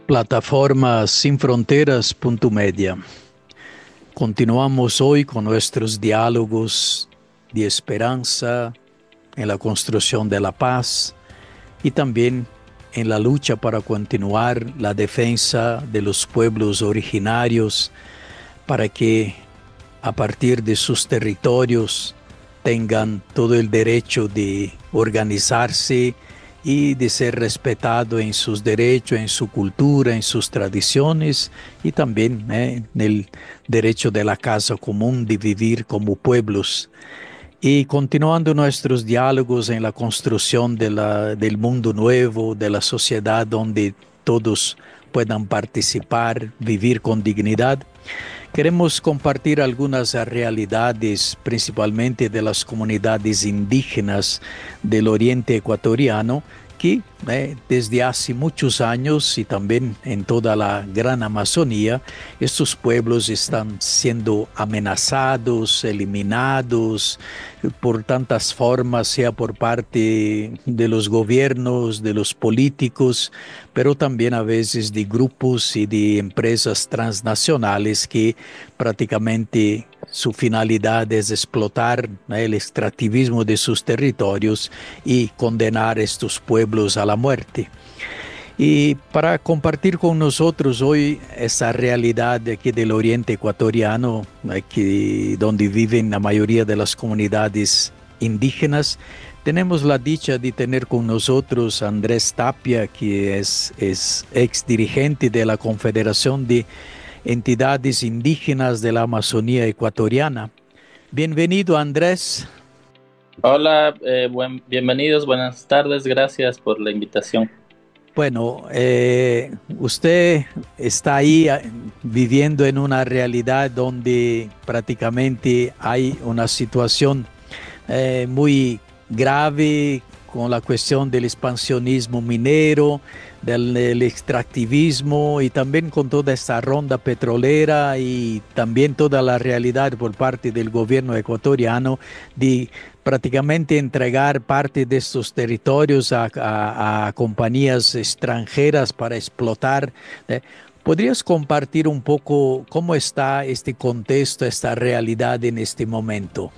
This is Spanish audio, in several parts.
Plataforma Sin Fronteras Media. Continuamos hoy con nuestros diálogos de esperanza en la construcción de la paz y también en la lucha para continuar la defensa de los pueblos originarios para que a partir de sus territorios tengan todo el derecho de organizarse y de ser respetado en sus derechos, en su cultura, en sus tradiciones y también en el derecho de la casa común de vivir como pueblos. Y continuando nuestros diálogos en la construcción del mundo nuevo, de la sociedad donde todos puedan participar, vivir con dignidad, queremos compartir algunas realidades, principalmente de las comunidades indígenas del oriente ecuatoriano, que desde hace muchos años y también en toda la gran Amazonía, estos pueblos están siendo amenazados, eliminados por tantas formas, sea por parte de los gobiernos, de los políticos, pero también a veces de grupos y de empresas transnacionales que prácticamente su finalidad es explotar el extractivismo de sus territorios y condenar a estos pueblos a la muerte. Y para compartir con nosotros hoy esa realidad de aquí del oriente ecuatoriano, aquí donde viven la mayoría de las comunidades indígenas, tenemos la dicha de tener con nosotros a Andrés Tapia, que es ex dirigente de la Confederación de Entidades Indígenas de la Amazonía Ecuatoriana. Bienvenido, Andrés. Hola, bienvenidos, buenas tardes, gracias por la invitación. Bueno, usted está ahí viviendo en una realidad donde prácticamente hay una situación muy grave con la cuestión del expansionismo minero, del extractivismo y también con toda esta ronda petrolera y también toda la realidad por parte del gobierno ecuatoriano de prácticamente entregar parte de estos territorios a compañías extranjeras para explotar. ¿Podrías compartir un poco cómo está este contexto, esta realidad en este momento?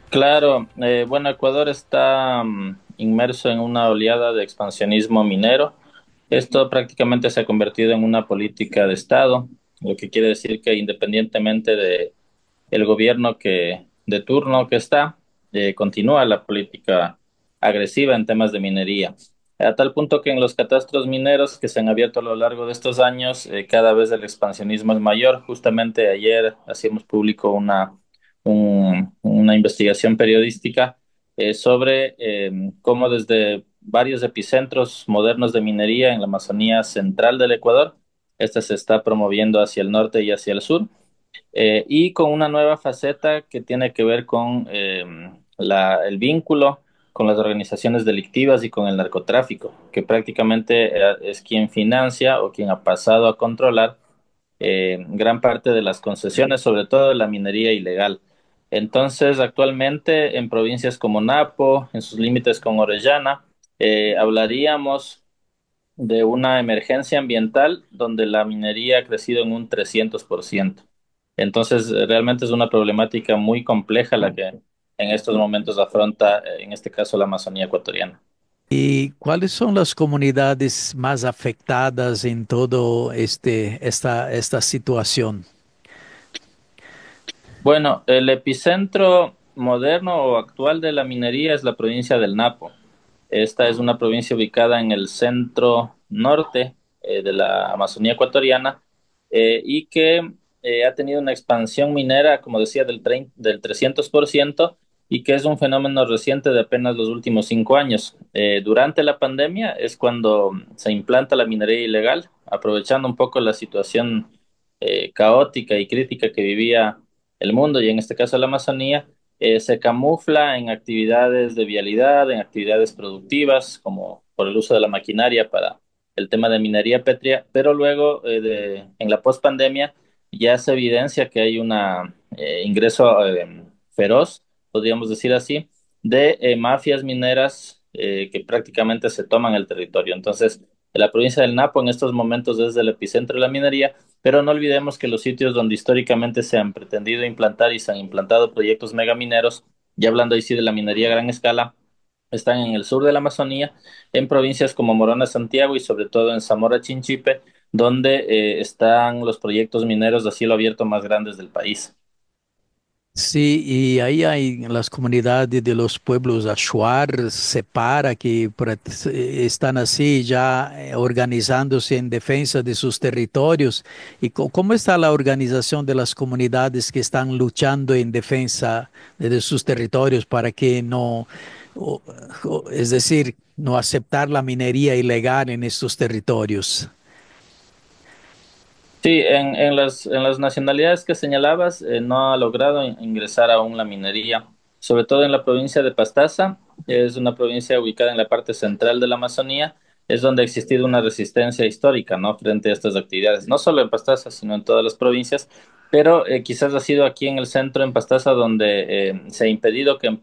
Claro, bueno, Ecuador está inmerso en una oleada de expansionismo minero. Esto prácticamente se ha convertido en una política de Estado, lo que quiere decir que independientemente de el gobierno de turno que está, continúa la política agresiva en temas de minería. A tal punto que en los catastros mineros que se han abierto a lo largo de estos años, cada vez el expansionismo es mayor. Justamente ayer hacíamos público una investigación periodística sobre cómo desde varios epicentros modernos de minería en la Amazonía central del Ecuador, esta se está promoviendo hacia el norte y hacia el sur, y con una nueva faceta que tiene que ver con el vínculo con las organizaciones delictivas y con el narcotráfico, que prácticamente es quien financia o quien ha pasado a controlar gran parte de las concesiones, sobre todo de la minería ilegal. Entonces, actualmente en provincias como Napo, en sus límites con Orellana, hablaríamos de una emergencia ambiental donde la minería ha crecido en un 300%. Entonces, realmente es una problemática muy compleja la que en estos momentos afronta, en este caso, la Amazonía ecuatoriana. ¿Y cuáles son las comunidades más afectadas en todo esta situación? Bueno, el epicentro moderno o actual de la minería es la provincia del Napo. Esta es una provincia ubicada en el centro norte de la Amazonía ecuatoriana, y que ha tenido una expansión minera, como decía, del 300%, y que es un fenómeno reciente de apenas los últimos 5 años. Durante la pandemia es cuando se implanta la minería ilegal, aprovechando un poco la situación caótica y crítica que vivía el mundo y en este caso la Amazonía. Se camufla en actividades de vialidad, en actividades productivas, como por el uso de la maquinaria para el tema de minería pétrea, pero luego en la pospandemia ya se evidencia que hay un ingreso feroz, podríamos decir así, de mafias mineras que prácticamente se toman el territorio. Entonces, La provincia del Napo en estos momentos es el epicentro de la minería, pero no olvidemos que los sitios donde históricamente se han pretendido implantar y se han implantado proyectos megamineros, ya hablando ahí sí de la minería a gran escala, están en el sur de la Amazonía, en provincias como Morona, Santiago y sobre todo en Zamora, Chinchipe, donde están los proyectos mineros de cielo abierto más grandes del país. Sí, y ahí hay las comunidades de los pueblos Achuar, Separa, que están así ya organizándose en defensa de sus territorios. ¿Y cómo está la organización de las comunidades que están luchando en defensa de sus territorios para que no, o- es decir, no aceptar la minería ilegal en estos territorios? Sí, en las nacionalidades que señalabas, no ha logrado ingresar aún la minería, sobre todo en la provincia de Pastaza, es una provincia ubicada en la parte central de la Amazonía, es donde ha existido una resistencia histórica, ¿no? Frente a estas actividades, no solo en Pastaza, sino en todas las provincias, pero quizás ha sido aquí en el centro, en Pastaza, donde se ha impedido que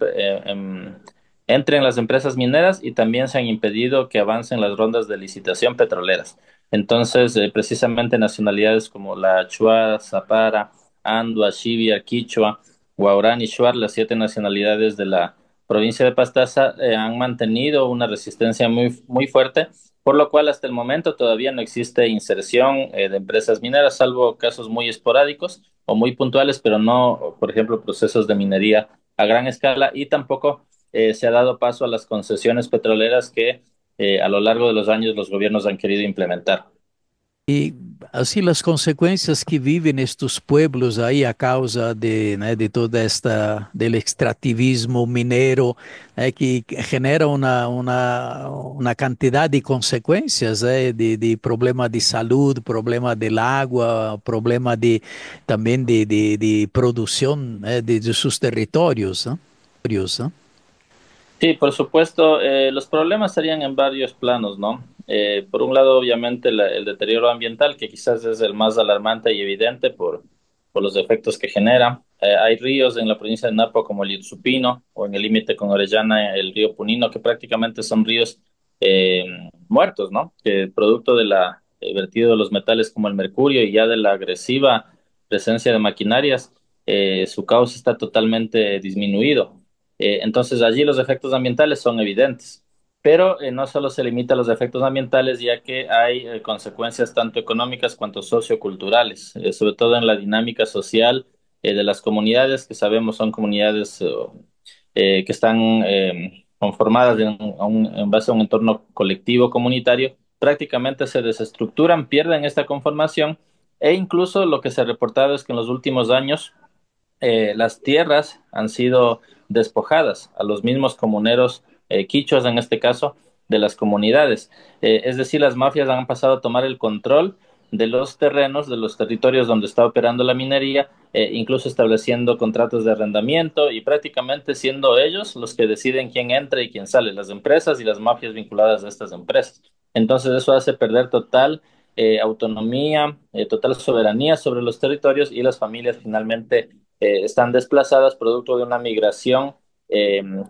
entren las empresas mineras y también se han impedido que avancen las rondas de licitación petroleras. Entonces, precisamente nacionalidades como la Chua, Zapara, Andua, Shivia, Quichua, Guarani, Shuar, las siete nacionalidades de la provincia de Pastaza, han mantenido una resistencia muy fuerte, por lo cual hasta el momento todavía no existe inserción de empresas mineras, salvo casos muy esporádicos o muy puntuales, pero no, por ejemplo, procesos de minería a gran escala y tampoco se ha dado paso a las concesiones petroleras que a lo largo de los años los gobiernos han querido implementar. Y así las consecuencias que viven estos pueblos ahí a causa de toda esta, del extractivismo minero, que genera una cantidad de consecuencias, de problemas de salud, problemas del agua, problemas también de producción, de sus territorios, ¿no? ¿No? Sí, por supuesto, los problemas serían en varios planos, ¿no? Por un lado, obviamente, el deterioro ambiental, que quizás es el más alarmante y evidente por los efectos que genera. Hay ríos en la provincia de Napo como el Itzupino o en el límite con Orellana, el río Punino, que prácticamente son ríos eh, muertos, ¿no? Que producto de la vertido de los metales como el mercurio y ya de la agresiva presencia de maquinarias, su cauce está totalmente disminuido. Entonces allí los efectos ambientales son evidentes, pero no solo se limita a los efectos ambientales, ya que hay consecuencias tanto económicas cuanto socioculturales, sobre todo en la dinámica social de las comunidades, que sabemos son comunidades que están conformadas en base a un entorno colectivo comunitario, prácticamente se desestructuran, pierden esta conformación e incluso lo que se ha reportado es que en los últimos años las tierras han sido despojadas a los mismos comuneros, quichuas en este caso, de las comunidades. Es decir, las mafias han pasado a tomar el control de los terrenos, de los territorios donde está operando la minería, incluso estableciendo contratos de arrendamiento y prácticamente siendo ellos los que deciden quién entra y quién sale, las empresas y las mafias vinculadas a estas empresas. Entonces eso hace perder total autonomía, total soberanía sobre los territorios y las familias finalmente están desplazadas producto de una migración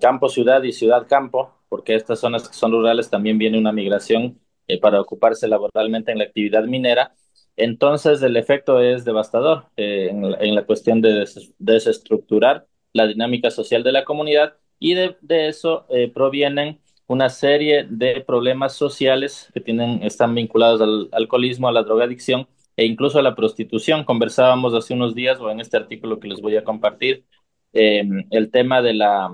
campo-ciudad y ciudad-campo, porque estas zonas que son rurales también viene una migración para ocuparse laboralmente en la actividad minera. Entonces el efecto es devastador en la cuestión de desestructurar la dinámica social de la comunidad y de eso provienen una serie de problemas sociales que están vinculados al alcoholismo, a la drogadicción e incluso a la prostitución. Conversábamos hace unos días o en este artículo que les voy a compartir el tema de la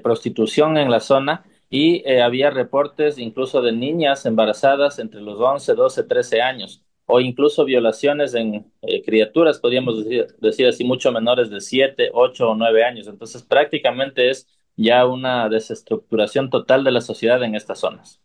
prostitución en la zona y había reportes incluso de niñas embarazadas entre los 11, 12, 13 años o incluso violaciones en criaturas, podríamos decir así, mucho menores de 7, 8 o 9 años. Entonces prácticamente es ya una desestructuración total de la sociedad en estas zonas.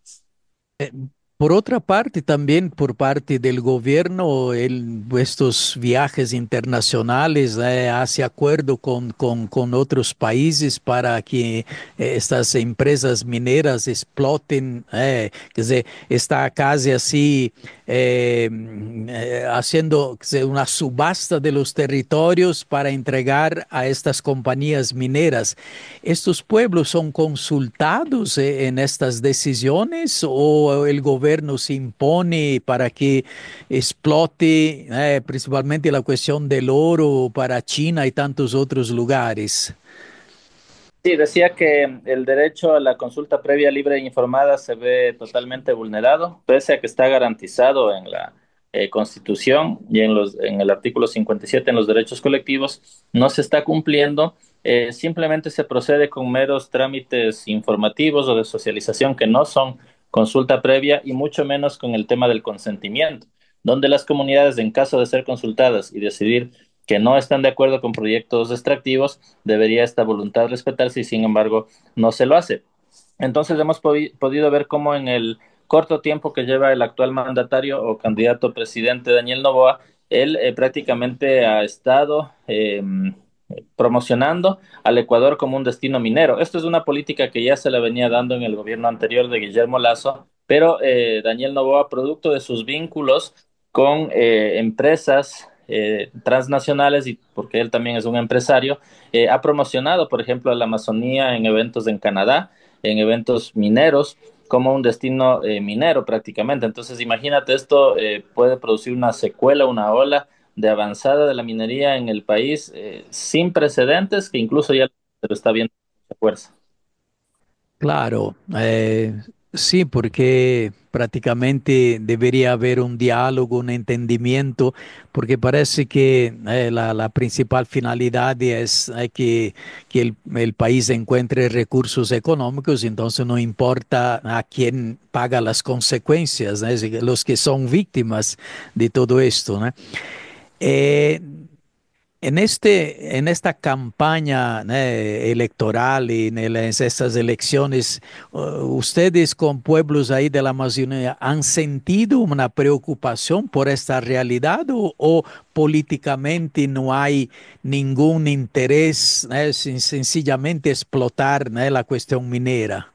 Por otra parte, también por parte del gobierno, estos viajes internacionales hace acuerdo con otros países para que estas empresas mineras exploten, quer dizer, está casi así haciendo una subasta de los territorios para entregar a estas compañías mineras. ¿Estos pueblos son consultados en estas decisiones o el gobierno se impone para que explote principalmente la cuestión del oro para China y tantos otros lugares? Sí, decía que el derecho a la consulta previa, libre e informada se ve totalmente vulnerado, pese a que está garantizado en la Constitución y en el artículo 57 en los derechos colectivos, no se está cumpliendo. Simplemente se procede con meros trámites informativos o de socialización que no son consulta previa y mucho menos con el tema del consentimiento, donde las comunidades, en caso de ser consultadas y decidir que no están de acuerdo con proyectos extractivos, debería esta voluntad respetarse y sin embargo no se lo hace. Entonces hemos podido ver cómo en el corto tiempo que lleva el actual mandatario o candidato presidente Daniel Noboa, él prácticamente ha estado promocionando al Ecuador como un destino minero. Esto es una política que ya se la venía dando en el gobierno anterior de Guillermo Lasso, pero Daniel Noboa, producto de sus vínculos con empresas transnacionales y porque él también es un empresario, ha promocionado, por ejemplo, a la Amazonía en eventos en Canadá, en eventos mineros, como un destino minero prácticamente. Entonces, imagínate, esto puede producir una secuela, una ola de avanzada de la minería en el país sin precedentes, que incluso ya se lo está viendo con mucha fuerza. Claro, sí, porque prácticamente debería haber un diálogo, un entendimiento, porque parece que la principal finalidad es que el país encuentre recursos económicos, entonces no importa a quién paga las consecuencias, ¿no? Es decir, los que son víctimas de todo esto, ¿no? Eh, en esta campaña electoral y estas elecciones, ¿ustedes con pueblos ahí de la Amazonía han sentido una preocupación por esta realidad o políticamente no hay ningún interés, sencillamente explotar la cuestión minera?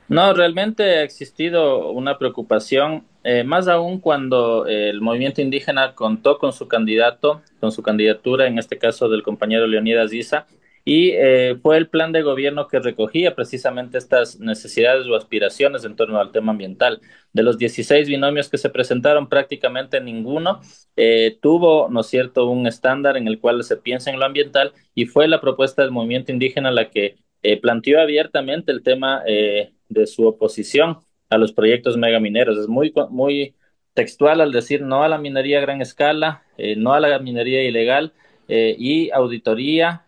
No, realmente ha existido una preocupación, más aún cuando el movimiento indígena contó con su candidato, con su candidatura, en este caso del compañero Leonidas Issa, y fue el plan de gobierno que recogía precisamente estas necesidades o aspiraciones en torno al tema ambiental. De los 16 binomios que se presentaron, prácticamente ninguno tuvo, ¿no es cierto?, un estándar en el cual se piensa en lo ambiental, y fue la propuesta del movimiento indígena la que planteó abiertamente el tema de su oposición a los proyectos megamineros. Es muy textual al decir no a la minería a gran escala, no a la minería ilegal y auditoría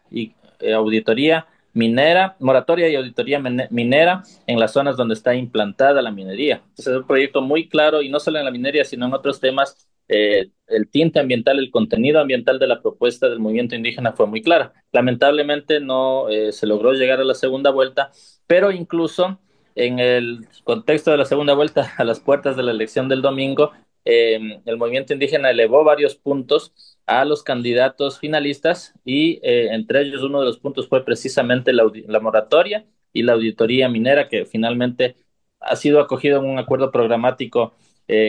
minera, moratoria y auditoría minera en las zonas donde está implantada la minería. Entonces es un proyecto muy claro y no solo en la minería, sino en otros temas. El tinte ambiental, el contenido ambiental de la propuesta del movimiento indígena fue muy clara. Lamentablemente no se logró llegar a la segunda vuelta, pero incluso en el contexto de la segunda vuelta, a las puertas de la elección del domingo, el movimiento indígena elevó varios puntos a los candidatos finalistas y entre ellos uno de los puntos fue precisamente la moratoria y la auditoría minera que finalmente ha sido acogido en un acuerdo programático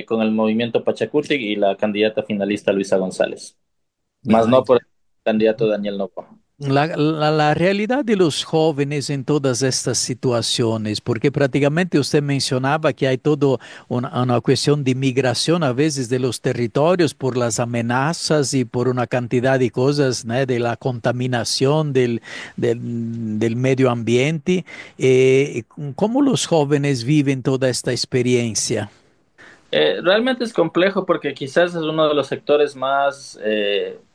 con el movimiento Pachacuti y la candidata finalista Luisa González, más Ay, no por el candidato Daniel Noboa. la realidad de los jóvenes en todas estas situaciones, porque prácticamente usted mencionaba que hay todo una cuestión de migración a veces de los territorios por las amenazas y por una cantidad de cosas, ¿no? De la contaminación del medio ambiente. ¿Cómo los jóvenes viven toda esta experiencia? Realmente es complejo porque quizás es uno de los sectores más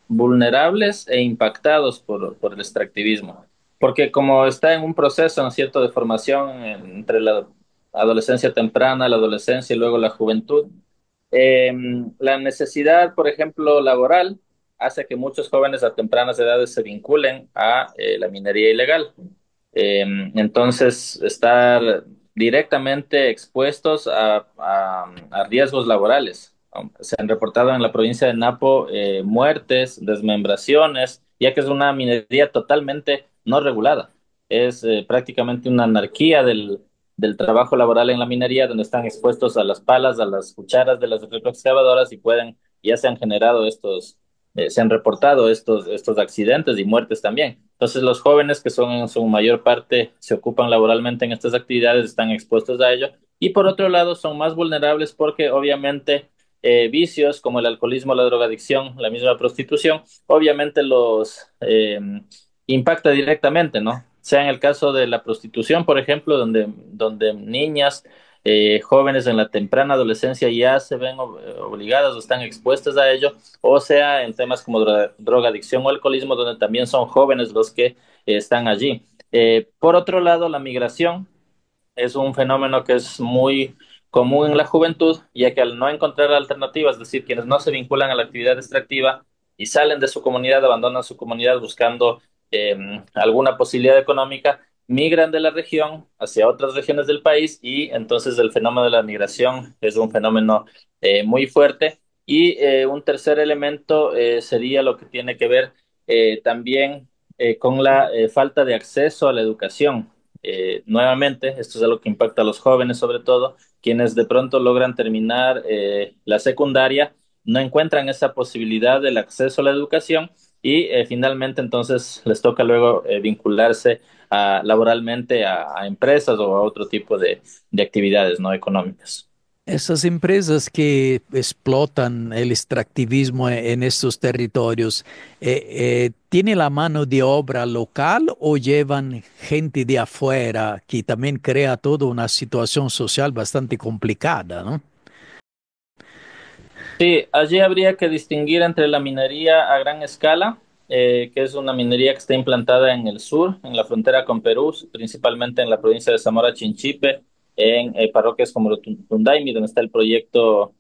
vulnerables e impactados por el extractivismo, porque como está en un proceso, ¿no es cierto?, de formación entre la adolescencia temprana, la adolescencia y luego la juventud, eh, la necesidad, por ejemplo, laboral hace que muchos jóvenes a tempranas edades se vinculen a la minería ilegal. Entonces, estar directamente expuestos a riesgos laborales. Se han reportado en la provincia de Napo muertes, desmembraciones, ya que es una minería totalmente no regulada. Es prácticamente una anarquía del trabajo laboral en la minería, donde están expuestos a las palas, a las cucharas de las retroexcavadoras y ya se han generado se han reportado estos accidentes y muertes también. Entonces, los jóvenes que son en su mayor parte se ocupan laboralmente en estas actividades están expuestos a ello. Y por otro lado, son más vulnerables porque obviamente vicios como el alcoholismo, la drogadicción, la misma prostitución, obviamente los impacta directamente, ¿no? Sea en el caso de la prostitución, por ejemplo, donde niñas, jóvenes en la temprana adolescencia ya se ven obligadas o están expuestas a ello, o sea en temas como drogadicción o alcoholismo, donde también son jóvenes los que están allí. Por otro lado, la migración es un fenómeno que es muy común en la juventud, ya que al no encontrar alternativas, es decir, quienes no se vinculan a la actividad extractiva y salen de su comunidad, abandonan su comunidad buscando alguna posibilidad económica, migran de la región hacia otras regiones del país y entonces el fenómeno de la migración es un fenómeno muy fuerte. Y un tercer elemento sería lo que tiene que ver también con la falta de acceso a la educación. Nuevamente, esto es algo que impacta a los jóvenes, sobre todo, quienes de pronto logran terminar la secundaria, no encuentran esa posibilidad del acceso a la educación y finalmente entonces les toca luego vincularse laboralmente a empresas o a otro tipo de actividades no económicas. Esas empresas que explotan el extractivismo en estos territorios, ¿tiene la mano de obra local o llevan gente de afuera que también crea toda una situación social bastante complicada, ¿no? Sí, allí habría que distinguir entre la minería a gran escala, que es una minería que está implantada en el sur, en la frontera con Perú, principalmente en la provincia de Zamora Chinchipe, en parroquias como Tundaimi, donde está el proyecto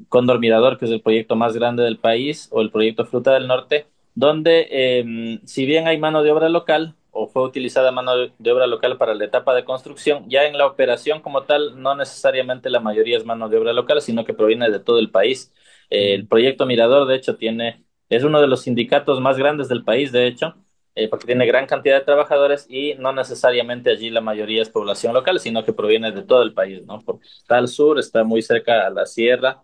Cóndor Mirador, que es el proyecto más grande del país, o el proyecto Fruta del Norte, donde si bien hay mano de obra local, o fue utilizada mano de obra local para la etapa de construcción, ya en la operación como tal, no necesariamente la mayoría es mano de obra local, sino que proviene de todo el país. El proyecto Mirador, de hecho, es uno de los sindicatos más grandes del país, de hecho, porque tiene gran cantidad de trabajadores y no necesariamente allí la mayoría es población local, sino que proviene de todo el país, ¿no? Porque está al sur, está muy cerca a la sierra,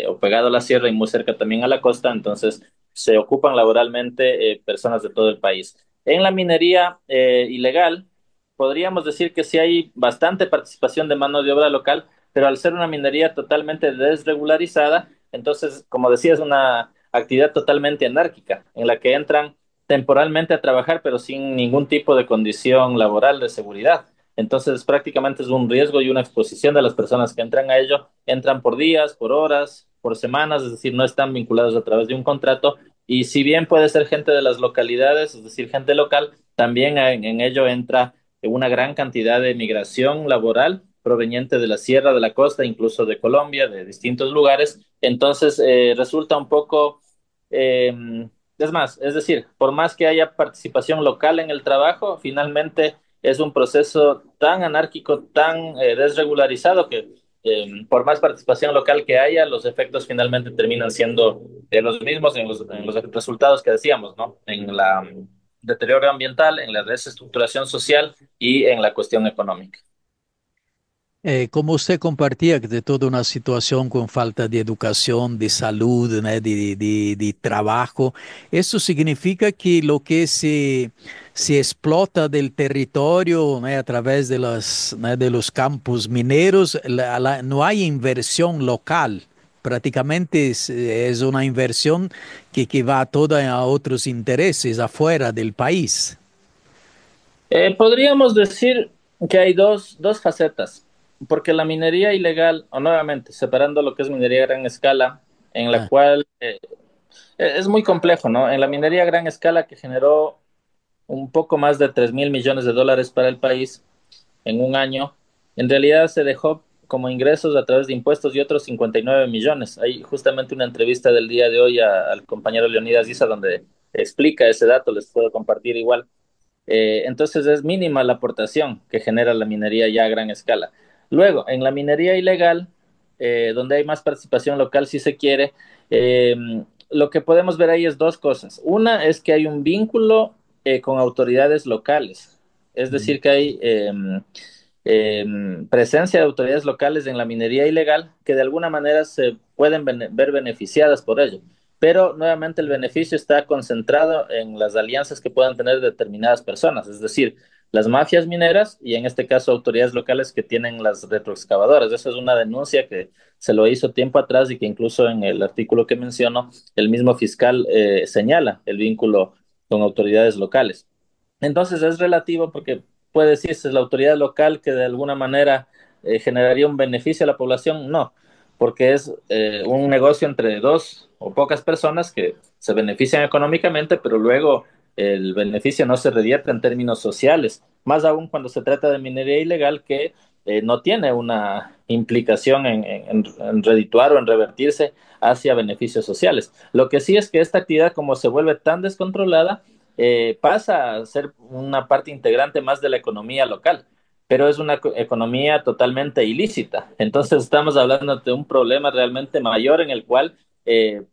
o pegado a la sierra y muy cerca también a la costa, entonces se ocupan laboralmente personas de todo el país. En la minería ilegal, podríamos decir que sí hay bastante participación de mano de obra local, pero al ser una minería totalmente desregularizada, entonces, como decía, es una actividad totalmente anárquica, en la que entran temporalmente a trabajar, pero sin ningún tipo de condición laboral de seguridad. Entonces, prácticamente es un riesgo y una exposición de las personas que entran a ello. Entran por días, por horas, por semanas, es decir, no están vinculados a través de un contrato. Y si bien puede ser gente de las localidades, es decir, gente local, también en ello entra una gran cantidad de migración laboral proveniente de la sierra, de la costa, incluso de Colombia, de distintos lugares. Entonces, resulta un poco es más, es decir, por más que haya participación local en el trabajo, finalmente es un proceso tan anárquico, tan desregularizado que por más participación local que haya, los efectos finalmente terminan siendo los mismos en los resultados que decíamos, ¿no? En la deterioro ambiental, en la desestructuración social y en la cuestión económica. Como usted compartía de toda una situación con falta de educación, de salud, ¿no? De trabajo, eso significa que lo que se explota del territorio, ¿no? A través de ¿no? de los campos mineros, no hay inversión local. Prácticamente es una inversión que va toda a otros intereses afuera del país. Podríamos decir que hay dos facetas, porque la minería ilegal, o nuevamente, separando lo que es minería a gran escala, en la Ah, cual es muy complejo, ¿no? En la minería a gran escala que generó un poco más de 3.000 millones de dólares para el país en un año, en realidad se dejó como ingresos a través de impuestos y otros 59 millones. Hay justamente una entrevista del día de hoy al compañero Leonidas Issa donde explica ese dato, les puedo compartir igual. Entonces es mínima la aportación que genera la minería ya a gran escala. Luego, en la minería ilegal, donde hay más participación local, si se quiere, eh, lo que podemos ver ahí es dos cosas. Una es que hay un vínculo con autoridades locales, es decir, que hay eh, presencia de autoridades locales en la minería ilegal que de alguna manera se pueden ver beneficiadas por ello. Pero nuevamente el beneficio está concentrado en las alianzas que puedan tener determinadas personas, es decir, las mafias mineras y en este caso autoridades locales que tienen las retroexcavadoras. Esa es una denuncia que se lo hizo tiempo atrás y que incluso en el artículo que menciono, el mismo fiscal señala el vínculo con autoridades locales. Entonces es relativo porque puede decirse es la autoridad local que de alguna manera generaría un beneficio a la población. No, porque es un negocio entre dos o pocas personas que se benefician económicamente, pero luego el beneficio no se revierte en términos sociales, más aún cuando se trata de minería ilegal que no tiene una implicación en redituar o en revertirse hacia beneficios sociales. Lo que sí es que esta actividad, como se vuelve tan descontrolada, pasa a ser una parte integrante más de la economía local, pero es una economía totalmente ilícita. Entonces estamos hablando de un problema realmente mayor en el cual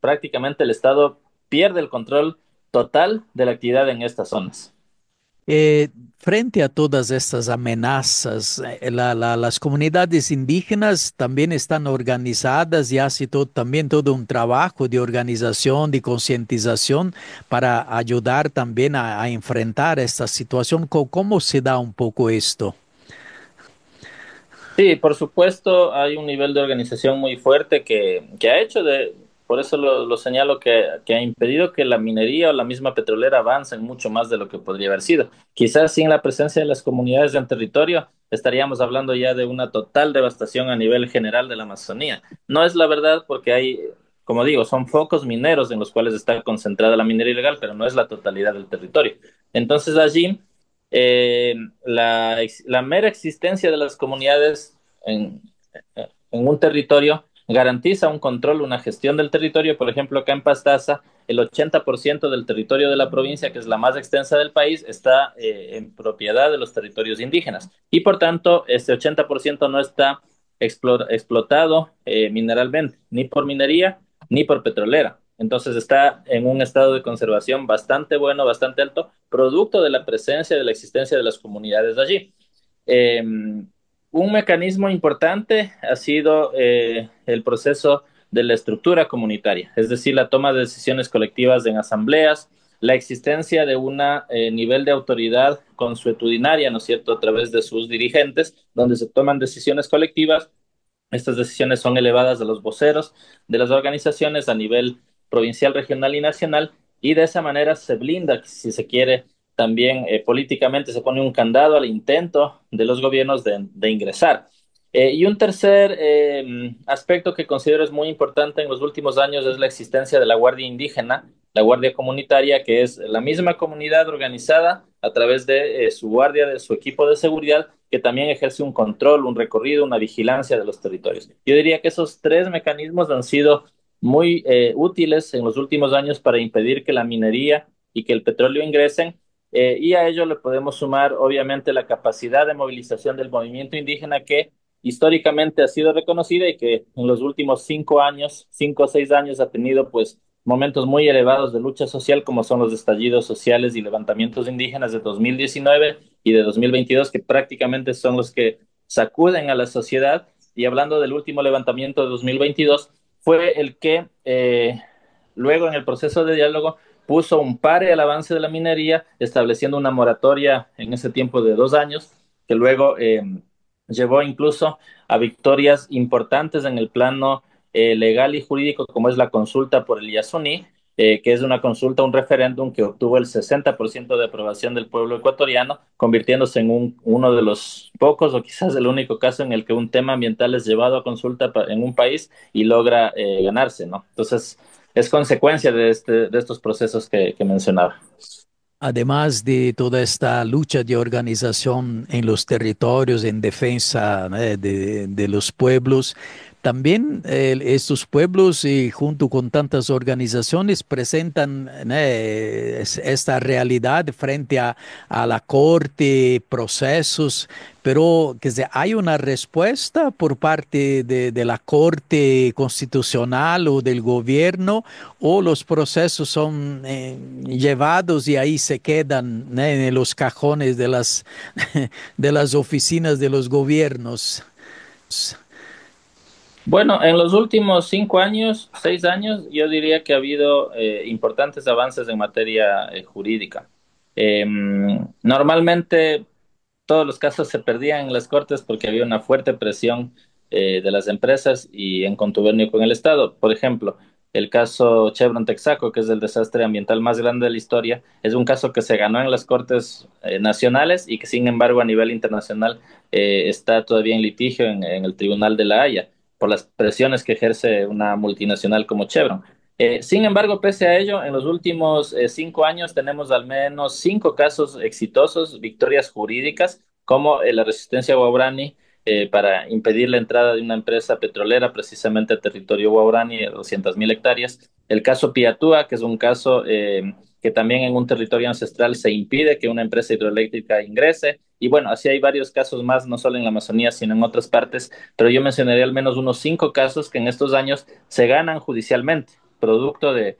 prácticamente el Estado pierde el control total de la actividad en estas zonas. Eh, Frente a todas estas amenazas, las comunidades indígenas también están organizadas y hace también todo un trabajo de organización, de concientización para ayudar también a enfrentar esta situación. ¿Cómo se da un poco esto? Sí, por supuesto, hay un nivel de organización muy fuerte que ha hecho por eso lo señalo, que ha impedido que la minería o la misma petrolera avancen mucho más de lo que podría haber sido. Quizás sin la presencia de las comunidades en territorio, estaríamos hablando ya de una total devastación a nivel general de la Amazonía. No es la verdad porque hay, como digo, son focos mineros en los cuales está concentrada la minería ilegal, pero no es la totalidad del territorio. Entonces allí eh, la mera existencia de las comunidades en un territorio garantiza un control, una gestión del territorio. Por ejemplo, acá en Pastaza, el 80% del territorio de la provincia, que es la más extensa del país, está en propiedad de los territorios indígenas. Y por tanto, este 80% no está explotado mineralmente, ni por minería, ni por petrolera. Entonces está en un estado de conservación bastante bueno, bastante alto, producto de la presencia, de la existencia de las comunidades de allí. Eh, un mecanismo importante ha sido el proceso de la estructura comunitaria, es decir, la toma de decisiones colectivas en asambleas, la existencia de un nivel de autoridad consuetudinaria, ¿no es cierto?, a través de sus dirigentes, donde se toman decisiones colectivas. Estas decisiones son elevadas a los voceros de las organizaciones a nivel provincial, regional y nacional, y de esa manera se blinda, si se quiere, también políticamente se pone un candado al intento de los gobiernos de ingresar. Y un tercer aspecto que considero es muy importante en los últimos años es la existencia de la Guardia Indígena, la Guardia Comunitaria, que es la misma comunidad organizada a través de su guardia, de su equipo de seguridad, que también ejerce un control, un recorrido, una vigilancia de los territorios. Yo diría que esos tres mecanismos han sido muy útiles en los últimos años para impedir que la minería y que el petróleo ingresen. Y a ello le podemos sumar, obviamente, la capacidad de movilización del movimiento indígena que históricamente ha sido reconocida y que en los últimos 5 años, 5 o 6 años, ha tenido pues momentos muy elevados de lucha social, como son los estallidos sociales y levantamientos indígenas de 2019 y de 2022, que prácticamente son los que sacuden a la sociedad. Y hablando del último levantamiento de 2022, fue el que luego en el proceso de diálogo puso un pare al avance de la minería, estableciendo una moratoria en ese tiempo de 2 años, que luego llevó incluso a victorias importantes en el plano legal y jurídico, como es la consulta por el Yasuní, que es una consulta, un referéndum que obtuvo el 60% de aprobación del pueblo ecuatoriano, convirtiéndose en uno de los pocos o quizás el único caso en el que un tema ambiental es llevado a consulta en un país y logra ganarse, ¿no? Entonces, es consecuencia de estos procesos que mencionaba. Además de toda esta lucha de organización en los territorios en defensa de los pueblos, también estos pueblos y junto con tantas organizaciones presentan esta realidad frente a la corte, procesos, pero hay una respuesta por parte de la corte constitucional o del gobierno, o los procesos son llevados y ahí se quedan en los cajones de de las oficinas de los gobiernos. Bueno, en los últimos 5 años, 6 años, yo diría que ha habido importantes avances en materia jurídica. Normalmente todos los casos se perdían en las cortes porque había una fuerte presión de las empresas y en contubernio con el Estado. Por ejemplo, el caso Chevron Texaco, que es el desastre ambiental más grande de la historia, es un caso que se ganó en las cortes nacionales y que sin embargo a nivel internacional está todavía en litigio en el Tribunal de la Haya por las presiones que ejerce una multinacional como Chevron. Sin embargo, pese a ello, en los últimos 5 años tenemos al menos 5 casos exitosos, victorias jurídicas, como la resistencia Waurani para impedir la entrada de una empresa petrolera precisamente al territorio Waurani de 200.000 hectáreas. El caso Piatúa, que es un caso que también en un territorio ancestral se impide que una empresa hidroeléctrica ingrese. Y bueno, así hay varios casos más, no solo en la Amazonía, sino en otras partes, pero yo mencionaría al menos unos 5 casos que en estos años se ganan judicialmente, producto de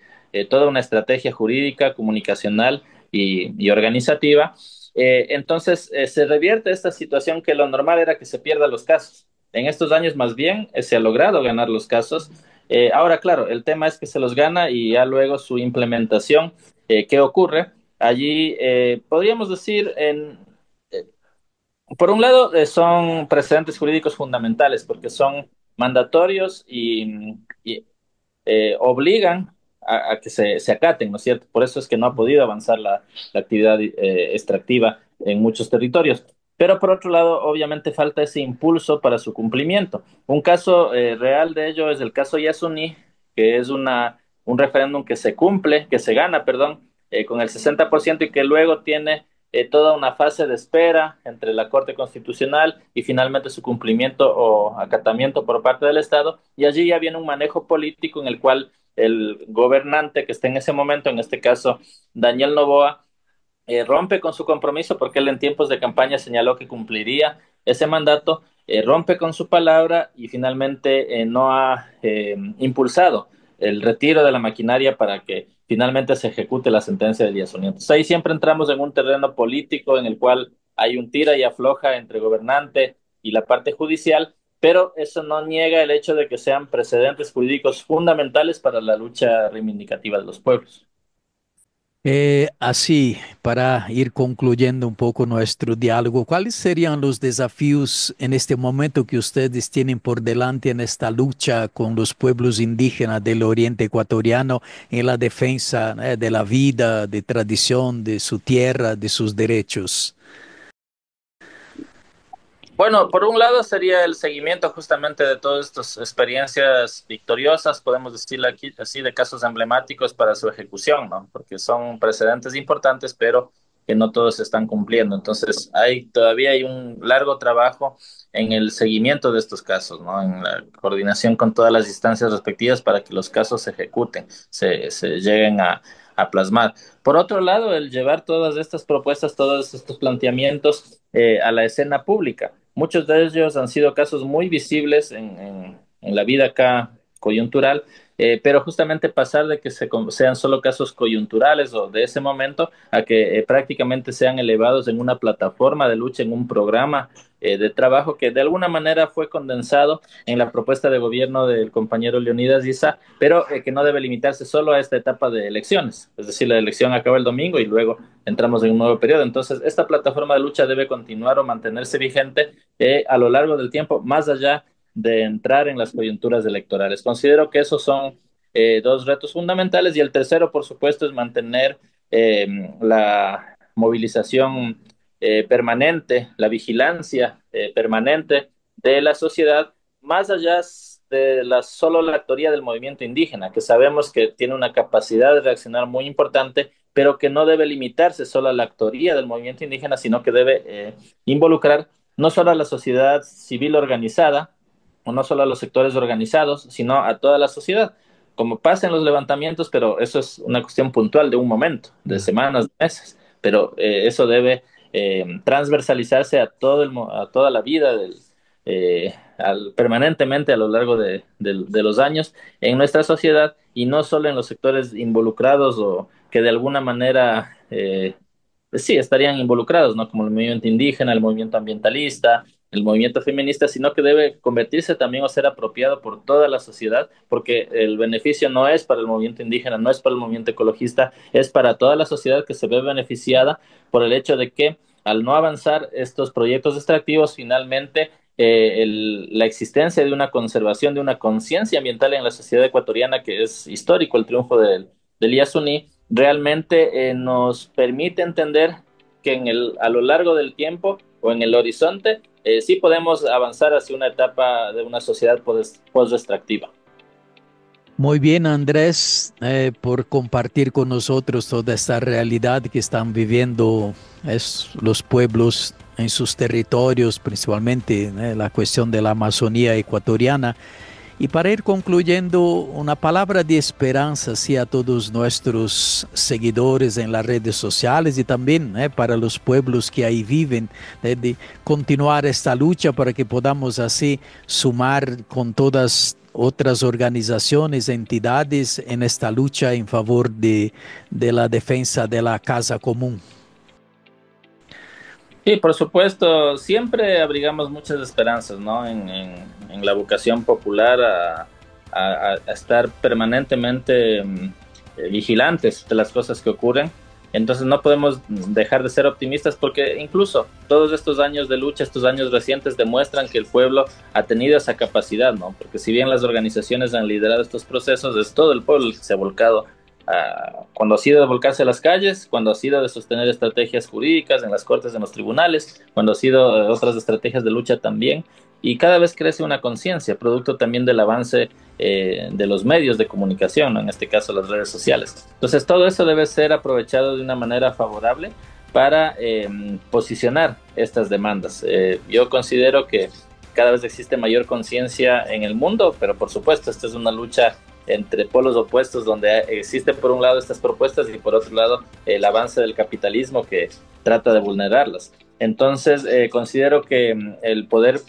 toda una estrategia jurídica, comunicacional y organizativa. Entonces, se revierte esta situación que lo normal era que se pierdan los casos. En estos años, más bien, se ha logrado ganar los casos. Ahora, claro, el tema es que se los gana y ya luego su implementación, ¿qué ocurre? Allí podríamos decir, eh, por un lado, son precedentes jurídicos fundamentales porque son mandatorios y obligan a que se acaten, ¿no es cierto? Por eso es que no ha podido avanzar la actividad extractiva en muchos territorios. Pero por otro lado, obviamente falta ese impulso para su cumplimiento. Un caso real de ello es el caso Yasuní, que es un referéndum que se cumple, que se gana, perdón, con el 60% y que luego tiene toda una fase de espera entre la Corte Constitucional y finalmente su cumplimiento o acatamiento por parte del Estado. Y allí ya viene un manejo político en el cual el gobernante que esté en ese momento, en este caso Daniel Noboa, rompe con su compromiso porque él en tiempos de campaña señaló que cumpliría ese mandato, rompe con su palabra y finalmente no ha impulsado el retiro de la maquinaria para que finalmente se ejecute la sentencia del Yasuní. Entonces ahí siempre entramos en un terreno político en el cual hay un tira y afloja entre gobernante y la parte judicial, pero eso no niega el hecho de que sean precedentes jurídicos fundamentales para la lucha reivindicativa de los pueblos. Así, para ir concluyendo un poco nuestro diálogo, ¿cuáles serían los desafíos en este momento que ustedes tienen por delante en esta lucha con los pueblos indígenas del Oriente Ecuatoriano en la defensa, de la vida, de tradición, de su tierra, de sus derechos? Bueno, por un lado sería el seguimiento justamente de todas estas experiencias victoriosas, podemos decirlo aquí así, de casos emblemáticos para su ejecución, ¿no? Porque son precedentes importantes, pero que no todos se están cumpliendo. Entonces, todavía hay un largo trabajo en el seguimiento de estos casos, ¿no? En la coordinación con todas las instancias respectivas para que los casos se ejecuten, se lleguen a plasmar. Por otro lado, el llevar todas estas propuestas, todos estos planteamientos a la escena pública. Muchos de ellos han sido casos muy visibles en la vida acá coyuntural, pero justamente pasar de que sean solo casos coyunturales o de ese momento a que prácticamente sean elevados en una plataforma de lucha, en un programa de trabajo que de alguna manera fue condensado en la propuesta de gobierno del compañero Leonidas Issa, pero que no debe limitarse solo a esta etapa de elecciones. Es decir, la elección acaba el domingo y luego entramos en un nuevo periodo. Entonces, esta plataforma de lucha debe continuar o mantenerse vigente a lo largo del tiempo, más allá de entrar en las coyunturas electorales. Considero que esos son dos retos fundamentales y el tercero, por supuesto, es mantener la movilización permanente, la vigilancia permanente de la sociedad, más allá de solo la actoría del movimiento indígena, que sabemos que tiene una capacidad de reaccionar muy importante, pero que no debe limitarse solo a la actoría del movimiento indígena, sino que debe involucrar no solo a la sociedad civil organizada, o no solo a los sectores organizados, sino a toda la sociedad, como pasa en los levantamientos, pero eso es una cuestión puntual de un momento, de semanas, de meses, pero eso debe transversalizarse a, a toda la vida permanentemente a lo largo de los años en nuestra sociedad y no solo en los sectores involucrados o que de alguna manera pues sí, estarían involucrados, ¿no? Como el movimiento indígena, el movimiento ambientalista, el movimiento feminista, sino que debe convertirse también o ser apropiado por toda la sociedad, porque el beneficio no es para el movimiento indígena, no es para el movimiento ecologista, es para toda la sociedad que se ve beneficiada por el hecho de que al no avanzar estos proyectos extractivos, finalmente la existencia de una conservación, de una conciencia ambiental en la sociedad ecuatoriana, que es histórico el triunfo del Yasuní, realmente nos permite entender que a lo largo del tiempo o en el horizonte sí podemos avanzar hacia una etapa de una sociedad post-extractiva. Muy bien, Andrés, por compartir con nosotros toda esta realidad que están viviendo los pueblos en sus territorios, principalmente la cuestión de la Amazonía ecuatoriana. Y para ir concluyendo, una palabra de esperanza sí, a todos nuestros seguidores en las redes sociales y también para los pueblos que ahí viven, de continuar esta lucha para que podamos así sumar con todas otras organizaciones, entidades en esta lucha en favor de la defensa de la casa común. Sí, por supuesto, siempre abrigamos muchas esperanzas, ¿no? En la vocación popular a estar permanentemente vigilantes de las cosas que ocurren. Entonces no podemos dejar de ser optimistas porque incluso todos estos años de lucha, estos años recientes demuestran que el pueblo ha tenido esa capacidad, ¿no? Porque si bien las organizaciones han liderado estos procesos, es todo el pueblo el que se ha volcado cuando ha sido de volcarse a las calles, cuando ha sido de sostener estrategias jurídicas en las cortes, en los tribunales, cuando ha sido otras estrategias de lucha también, y cada vez crece una conciencia, producto también del avance de los medios de comunicación, ¿no? En este caso las redes sociales. Entonces todo eso debe ser aprovechado de una manera favorable para posicionar estas demandas. Yo considero que cada vez existe mayor conciencia en el mundo, pero por supuesto esta es una lucha entre polos opuestos donde existen por un lado estas propuestas y por otro lado el avance del capitalismo que trata de vulnerarlas. Entonces considero que el poder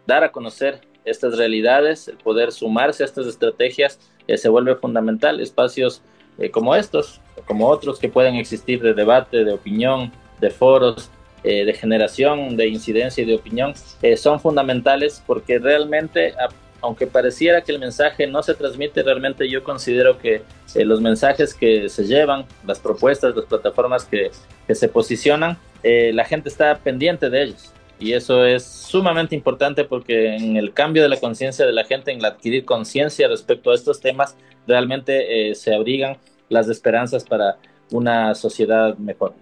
dar a conocer estas realidades, el poder sumarse a estas estrategias se vuelve fundamental. Espacios como estos, como otros que pueden existir de debate, de opinión, de foros, de generación, de incidencia y de opinión, son fundamentales porque realmente aunque pareciera que el mensaje no se transmite, realmente yo considero que los mensajes que se llevan, las propuestas, las plataformas que se posicionan, la gente está pendiente de ellos. Y eso es sumamente importante porque en el cambio de la conciencia de la gente, en el adquirir conciencia respecto a estos temas, realmente se abrigan las esperanzas para una sociedad mejor.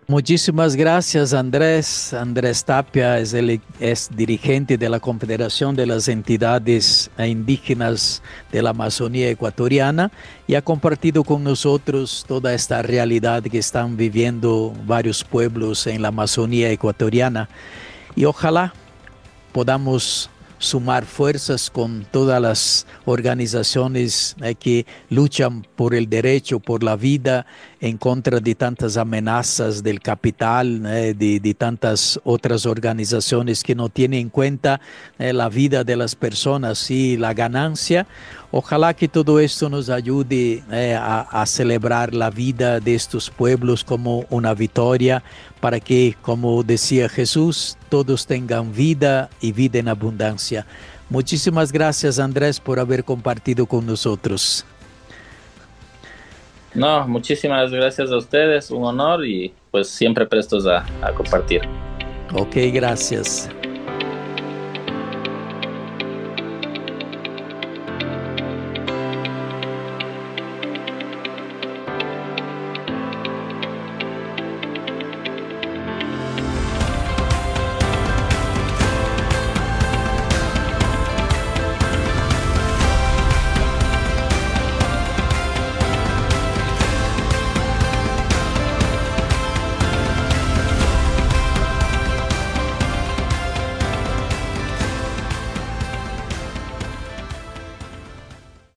Muchísimas gracias, Andrés. Andrés Tapia es dirigente de la Confederación de las Entidades Indígenas de la Amazonía Ecuatoriana y ha compartido con nosotros toda esta realidad que están viviendo varios pueblos en la Amazonía Ecuatoriana. Y ojalá podamos sumar fuerzas con todas las organizaciones que luchan por el derecho, por la vida, en contra de tantas amenazas del capital, de tantas otras organizaciones que no tienen en cuenta la vida de las personas y la ganancia. Ojalá que todo esto nos ayude a celebrar la vida de estos pueblos como una victoria para que, como decía Jesús, todos tengan vida y vida en abundancia. Muchísimas gracias, Andrés, por haber compartido con nosotros. No, muchísimas gracias a ustedes, un honor y pues siempre prestos a compartir. Ok, gracias.